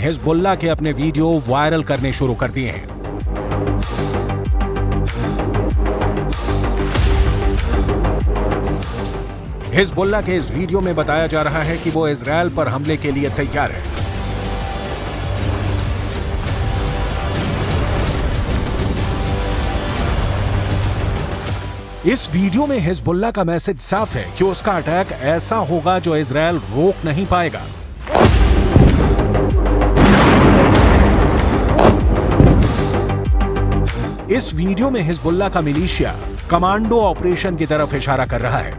Hezbollah के अपने video viral करने शुरू कर दिए हैं। हिजबुल्लाह के इस वीडियो में बताया जा रहा है कि वो इजरायल पर हमले के लिए तैयार है। इस वीडियो में हिजबुल्लाह का मैसेज साफ है कि उसका अटैक ऐसा होगा जो इजरायल रोक नहीं पाएगा। इस वीडियो में हिजबुल्लाह का मिलिशिया कमांडो ऑपरेशन की तरफ इशारा कर रहा है।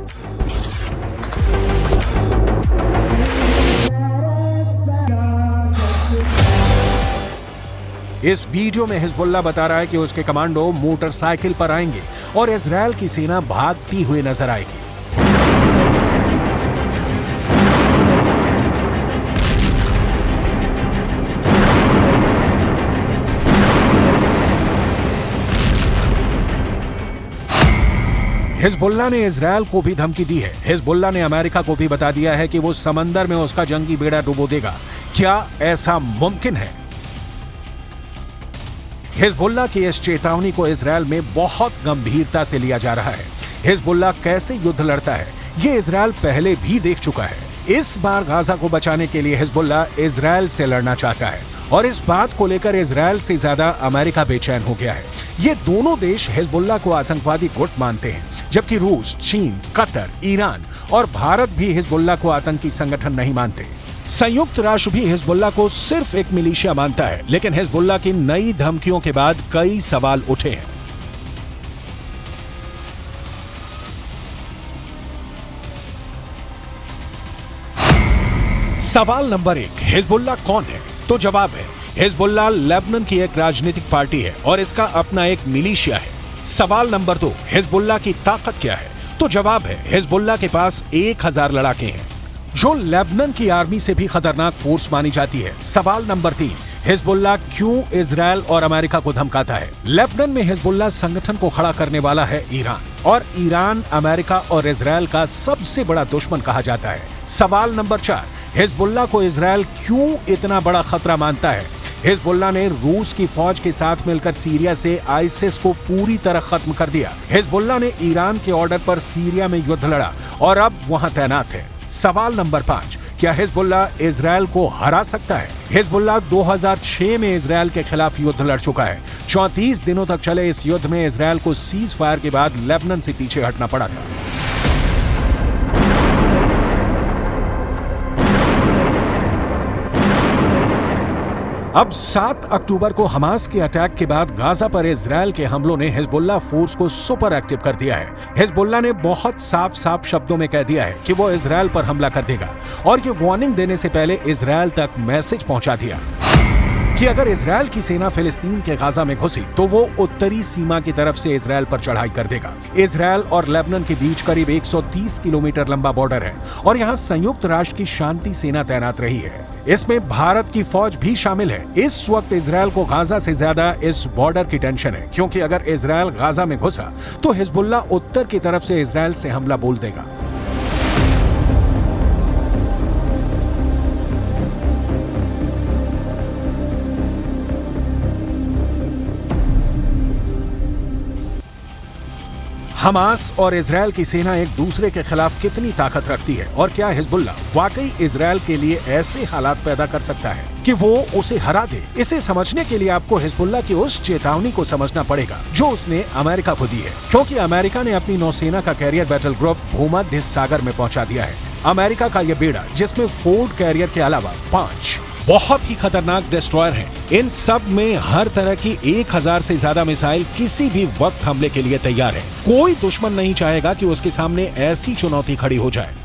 इस वीडियो में हिजबुल्लाह बता रहा है कि उसके कमांडो मोटरसाइकिल पर आएंगे और इजरायल की सेना भागती हुई नजर आएगी। हिजबुल्लाह ने इजरायल को भी धमकी दी है। हिजबुल्लाह ने अमेरिका को भी बता दिया है कि वो समंदर में उसका जंगी बेड़ा डुबो देगा। क्या ऐसा मुमकिन है? हिजबुल्लाह की इस चेतावनी को इजरायल में बहुत गंभीरता से लिया जा रहा है। हिजबुल्लाह कैसे युद्ध लड़ता है, ये इजरायल पहले भी देख चुका है। इस बार गाजा को बचाने के लिए हिजबुल्लाह इजरायल से लड़ना चाहता है और इस बात को लेकर इजरायल से ज्यादा अमेरिका बेचैन हो गया है। ये दोनों देश हिजबुल्लाह को आतंकवादी गुट मानते हैं, जबकि रूस, चीन, कतर, ईरान और भारत भी हिजबुल्लाह को आतंकी संगठन नहीं मानते। संयुक्त राष्ट्र भी हिजबुल्लाह को सिर्फ एक मिलिशिया मानता है, लेकिन हिजबुल्लाह की नई धमकियों के बाद कई सवाल उठे हैं। सवाल नंबर 1, हिजबुल्लाह कौन है? तो जवाब है, हिजबुल्लाह लेबनान की एक राजनीतिक पार्टी है और इसका अपना एक मिलिशिया है। सवाल नंबर 2, हिजबुल्लाह की ताकत क्या है? तो जवाब है, हिजबुल्लाह के पास 1000 लड़ाके हैं, जो लेबनान की आर्मी से भी खतरनाक फोर्स मानी जाती है। सवाल नंबर 3, हिजबुल्लाह क्यों इजरायल और अमेरिका को धमकाता है? लेबनान में हिजबुल्लाह संगठन को खड़ा करने वाला है ईरान, और ईरान अमेरिका और इजरायल का सबसे बड़ा दुश्मन कहा जाता है। सवाल नंबर 4, हिजबुल्लाह को इजरायल क्यों इतना बड़ा खतरा मानता है? हिजबुल्लाह ने रूस की फौज के साथ मिलकर सीरिया से आईसिस को पूरी तरह खत्म कर दिया। हिजबुल्लाह ने ईरान के ऑर्डर पर सीरिया में युद्ध लड़ा और अब वहां तैनात है। सवाल नंबर 5, क्या हिजबुल्लाह इजरायल को हरा सकता है? हिजबुल्लाह 2006 में इजरायल के खिलाफ युद्ध लड़ चुका है। 34 दिनों तक चले इस युद्ध में इजरायल को सीज फायर के बाद लेबनान से पीछे हटना पड़ा था। अब 7 अक्टूबर को हमास के अटैक के बाद गाजा पर इजरायल के हमलों ने हिजबुल्लाह फोर्स को सुपर एक्टिव कर दिया है। हिजबुल्लाह ने बहुत साफ शब्दों में कह दिया है कि वो इजरायल पर हमला कर देगा और ये वार्निंग देने से पहले इजरायल तक मैसेज पहुंचा दिया कि अगर इजरायल की सेना फिलिस्तीन के गाजा में घुसी तो वो उत्तरी सीमा की तरफ से इजरायल पर चढ़ाई कर देगा। इजरायल और लेबनान के बीच करीब 130 किलोमीटर लंबा बॉर्डर है और यहाँ संयुक्त राष्ट्र की शांति सेना तैनात रही है। इसमें भारत की फौज भी शामिल है। इस वक्त इजरायल को गाजा से ज्यादा इस बॉर्डर की टेंशन है, क्योंकि अगर इजरायल गाजा में घुसा तो हिजबुल्लाह उत्तर की तरफ से इजरायल से हमला बोल देगा। हमास और इजरायल की सेना एक दूसरे के खिलाफ कितनी ताकत रखती है और क्या हिजबुल्लाह वाकई इजरायल के लिए ऐसे हालात पैदा कर सकता है कि वो उसे हरा दे? इसे समझने के लिए आपको हिजबुल्लाह की उस चेतावनी को समझना पड़ेगा जो उसने अमेरिका को दी है, क्योंकि अमेरिका ने अपनी नौसेना का कैरियर बैटल ग्रुप भूमध्य सागर में पहुंचा दिया है। अमेरिका का यह बेड़ा, जिसमें फोर्ड कैरियर के अलावा 5 बहुत ही खतरनाक डिस्ट्रॉयर हैं, इन सब में हर तरह की 1000 से ज्यादा मिसाइल किसी भी वक्त हमले के लिए तैयार है। कोई दुश्मन नहीं चाहेगा कि उसके सामने ऐसी चुनौती खड़ी हो जाए।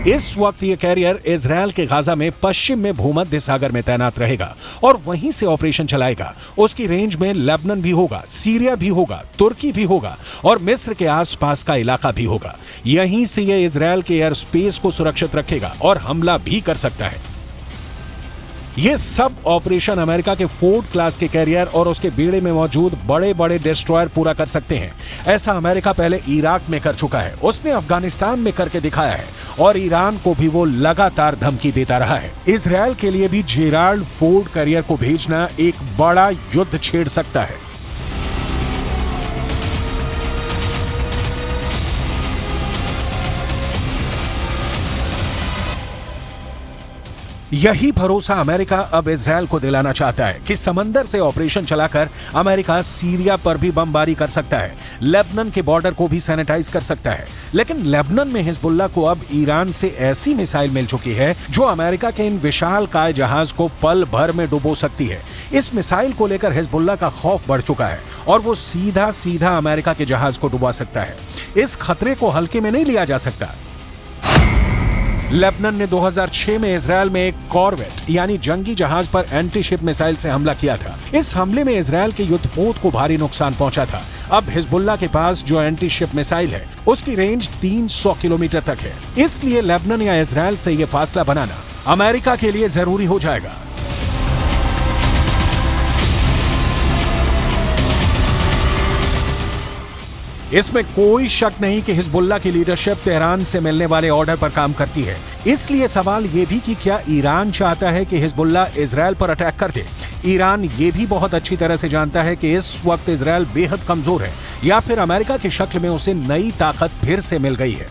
इस वक्त ये कैरियर इजरायल के गाजा में पश्चिम में भूमध्य सागर में तैनात रहेगा और वहीं से ऑपरेशन चलाएगा। उसकी रेंज में लेबनान भी होगा, सीरिया भी होगा, तुर्की भी होगा और मिस्र के आसपास का इलाका भी होगा। यहीं से ये इजरायल के एयर स्पेस को सुरक्षित रखेगा और हमला भी कर सकता है। ये सब ऑपरेशन अमेरिका के फोर्ड क्लास के कैरियर और उसके बेड़े में मौजूद बड़े बड़े डिस्ट्रॉयर पूरा कर सकते हैं। ऐसा अमेरिका पहले इराक में कर चुका है, उसने अफगानिस्तान में करके दिखाया है और ईरान को भी वो लगातार धमकी देता रहा है। इजरायल के लिए भी जेराल्ड फोर्ड कैरियर को भेजना एक बड़ा युद्ध छेड़ सकता है। यही भरोसा अमेरिका अब इजरायल को दिलाना चाहता है कि समंदर से ऑपरेशन चलाकर अमेरिका सीरिया पर भी बमबारी कर सकता है, लेबनान के बॉर्डर को भी सैनिटाइज कर सकता है। लेकिन लेबनान में हिजबुल्लाह को अब ईरान से ऐसी मिसाइल मिल चुकी है जो अमेरिका के इन विशालकाय जहाज को पल भर में डुबो सकती है। इस मिसाइल को लेकर हिजबुल्लाह का खौफ बढ़ चुका है और वो सीधा सीधा अमेरिका के जहाज को डुबा सकता है। इस खतरे को हल्के में नहीं लिया जा सकता। लेबनान ने 2006 में इजरायल में एक कॉरवेट यानी जंगी जहाज पर एंटी शिप मिसाइल से हमला किया था। इस हमले में इजरायल के युद्धपोत को भारी नुकसान पहुंचा था। अब हिजबुल्लाह के पास जो एंटी शिप मिसाइल है उसकी रेंज 300 किलोमीटर तक है। इसलिए लेबनान या इजरायल से यह फासला बनाना अमेरिका के लिए जरूरी हो जाएगा। इसमें कोई शक नहीं कि हिजबुल्लाह की लीडरशिप तेहरान से मिलने वाले ऑर्डर पर काम करती है। इसलिए सवाल यह भी कि क्या ईरान चाहता है कि हिजबुल्लाह इजरायल पर अटैक कर दे। ईरान ये भी बहुत अच्छी तरह से जानता है कि इस वक्त इजरायल बेहद कमजोर है या फिर अमेरिका की शक्ल में उसे नई ताकत फिर से मिल गई है।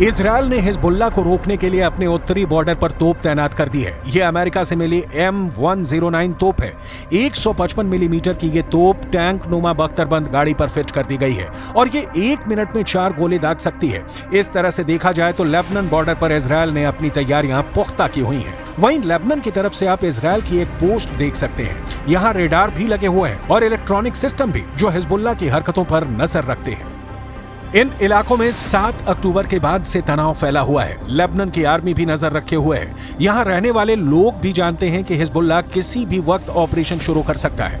इजरायल ने हिजबुल्लाह को रोकने के लिए अपने उत्तरी बॉर्डर पर तोप तैनात कर दी है। ये अमेरिका से मिली M109 तोप है। 155 मिलीमीटर की ये तोप टैंक नुमा बख्तरबंद गाड़ी पर फिट कर दी गई है और ये 1 मिनट में 4 गोले दाग सकती है। इस तरह से देखा जाए तो लेबनान बॉर्डर पर इजरायल ने अपनी तैयारियां पुख्ता की हुई हैं। वहीं लेबनान की तरफ से आप इजरायल की एक पोस्ट देख सकते हैं। यहाँ रेडार भी लगे हुए हैं और इलेक्ट्रॉनिक सिस्टम भी जो हिजबुल्लाह की हरकतों पर नजर रखते हैं। इन इलाकों में 7 अक्टूबर के बाद से तनाव फैला हुआ है। लेबनान की आर्मी भी नजर रखे हुए है। यहाँ रहने वाले लोग भी जानते हैं कि हिजबुल्लाह किसी भी वक्त ऑपरेशन शुरू कर सकता है।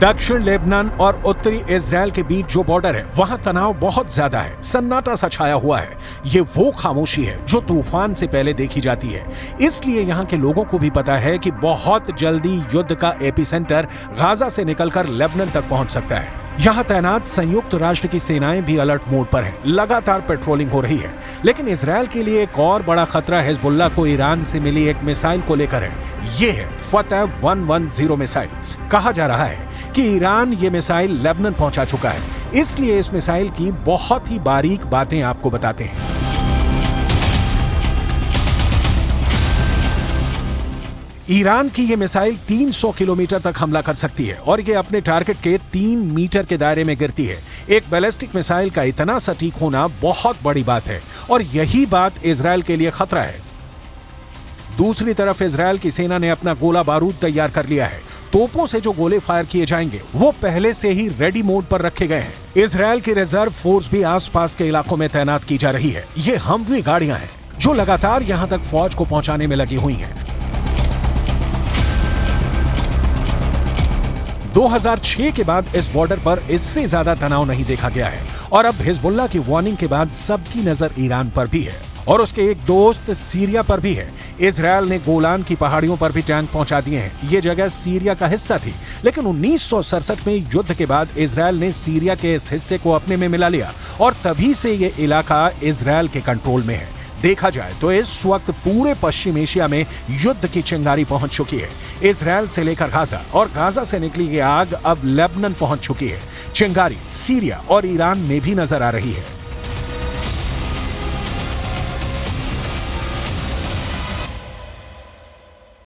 दक्षिण लेबनान और उत्तरी इजरायल के बीच जो बॉर्डर है वहां तनाव बहुत ज्यादा है। सन्नाटा सा छाया हुआ है। ये वो खामोशी है जो तूफान से पहले देखी जाती है। इसलिए यहाँ के लोगों को भी पता है कि बहुत जल्दी युद्ध का एपिसेंटर गाजा से निकलकर लेबनान तक पहुंच सकता है। यहाँ तैनात संयुक्त राष्ट्र की सेनाएं भी अलर्ट मोड पर हैं। लगातार पेट्रोलिंग हो रही है। लेकिन इजरायल के लिए एक और बड़ा खतरा हिजबुल्लाह को ईरान से मिली एक मिसाइल को लेकर है। ये है फतह 110 मिसाइल। कहा जा रहा है कि ईरान ये मिसाइल लेबनान पहुंचा चुका है। इसलिए इस मिसाइल की बहुत ही बारीक बातें आपको बताते हैं। ईरान की यह मिसाइल 300 किलोमीटर तक हमला कर सकती है और ये अपने टारगेट के 3 मीटर के दायरे में गिरती है। एक बैलिस्टिक मिसाइल का इतना सटीक होना बहुत बड़ी बात है और यही बात इजरायल के लिए खतरा है। दूसरी तरफ इजरायल की सेना ने अपना गोला बारूद तैयार कर लिया है। तोपों से जो गोले फायर किए जाएंगे वो पहले से ही रेडी मोड पर रखे गए हैं। इजरायल की रिजर्व फोर्स भी आसपास के इलाकों में तैनात की जा रही है। ये हमवी गाड़ियां हैं जो लगातार यहां तक फौज को पहुंचाने में लगी हुई हैं। 2006 के बाद इस बॉर्डर पर इससे ज्यादा तनाव नहीं देखा गया है और अब हिजबुल्लाह की वार्निंग के बाद सबकी नजर ईरान पर भी है और उसके एक दोस्त सीरिया पर भी है। इजरायल ने गोलान की पहाड़ियों पर भी टैंक पहुंचा दिए हैं। ये जगह सीरिया का हिस्सा थी, लेकिन 1967 में युद्ध के बाद इजरायल ने सीरिया के इस हिस्से को अपने में मिला लिया और तभी से ये इलाका इजरायल के कंट्रोल में है। देखा जाए तो इस वक्त पूरे पश्चिम एशिया में युद्ध की चिंगारी पहुंच चुकी है। इजरायल से लेकर गाजा और गाजा से निकली ये आग अब लेबनान पहुंच चुकी है। चिंगारी सीरिया और ईरान में भी नजर आ रही है।